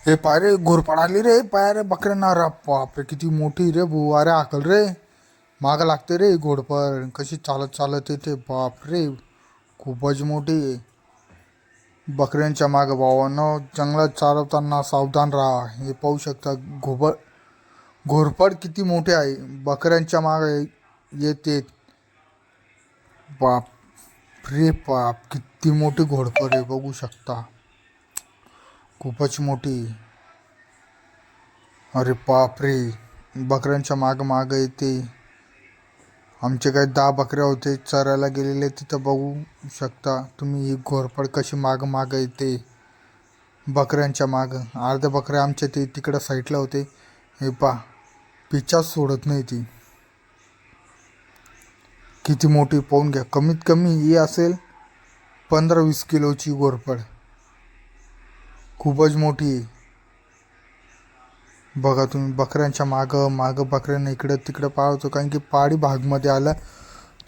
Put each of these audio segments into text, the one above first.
हे पाय रे घोरपड आली रे पाय रे बकऱ्यांना रे बापरे किती मोठी रे भू अरे आकल रे माग लागते रे घोडपड कशी चालत चालत येते बापरे खूपच मोठी आहे. बकऱ्यांच्या माग भावानं जंगलात चालवताना सावधान राहा. हे पाहू शकता घोरपड किती मोठे आहे बकऱ्यांच्या मागे येते. बाप रे बाप किती मोठी घोडपड आहे बघू शकता खूपच मोठी. अरे बाप रे बकऱ्यांच्या माग माग येते. आमचे काही 10 बकऱ्या होते चरायला गेलेले तिथं बघू शकता तुम्ही ही घोरपड कशी माग माग येते बकऱ्यांच्या माग. अर्ध्या बकऱ्या आमच्या ते तिकडं साईडला होते. हे पा पिच्छा सोडत नाही ती. किती मोठी पाहून घ्या कमीत कमी ही असेल 15-20 किलोची घोरपड खूपच मोठी आहे. बघा तुम्ही बकऱ्यांच्या माग माग बकऱ्यांना इकडं तिकडं पाळतो कारण की पहाडी भागमध्ये आला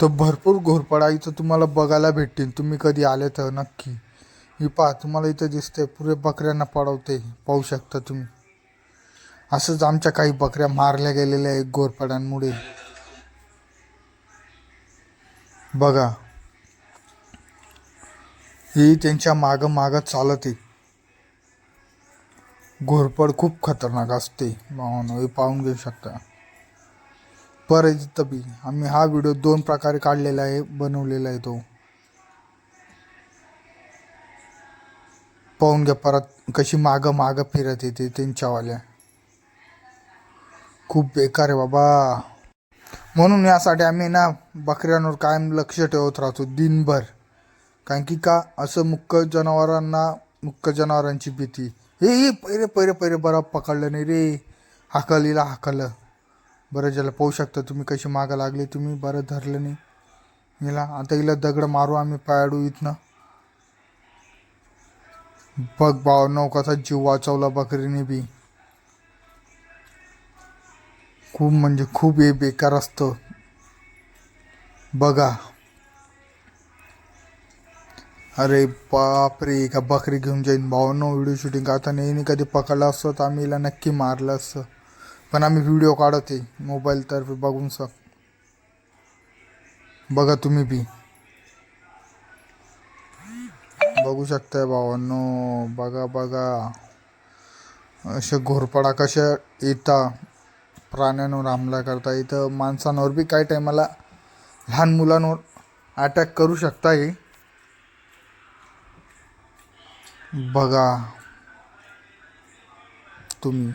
तर भरपूर घोरपड इथं तुम्हाला बघायला भेटतील. तुम्ही कधी आले तर नक्की. ही पहा तुम्हाला इथं दिसते पुरे बकऱ्यांना पळवते पाहू शकता तुम्ही. असंच आमच्या काही बकऱ्या मारल्या गेलेल्या आहेत घोरपडांमुळे. बघा ही त्यांच्या माग माग चालत आहे. घोरपड खूप खतरनाक असते भावांनो हे पाहून घेऊ शकता. परत इथं बी आम्ही हा व्हिडिओ 2 प्रकारे काढलेला आहे बनवलेला आहे तो पाहून घ्या. परत कशी माग माग फिरत येते त्यांच्यावाल्या खूप बेकार आहे बाबा. म्हणून यासाठी आम्ही ना बकऱ्यांवर कायम लक्ष ठेवत राहतो दिनभर. कारण की का असं मुक्क जनावरांची भीती. हे पैरे पैरे पैरे बरं पकडलं नाही रे हाकल हिला हाकल. बरं ज्याला पाहू शकता तुम्ही कशी मागं लागली तुम्ही बरं धरलं नाही हिला. आता हिला दगड मारू आम्ही पायाडू इथनं. बघ भाव नौकाचा जीव वाचवला बकरीने बी. खूप म्हणजे खूप हे बेकार असतं बघा. अरे बाप रे का बकरी घेऊन जाईन भावांनो व्हिडिओ शूटिंग आता नाही कधी पकडलं असतं तर आम्ही हिला नक्की मारलं असतं. पण आम्ही व्हिडिओ काढते मोबाईल तर बघून बघा तुम्ही बी बघू शकताय भावांनो. बघा बघा अशा घोरपडा कशा येतात प्राण्यांवर हमला करता. इथं माणसांवर बी काही टायमाला लहान मुलांवर अटॅक करू शकता. हे बघा तुम्ही.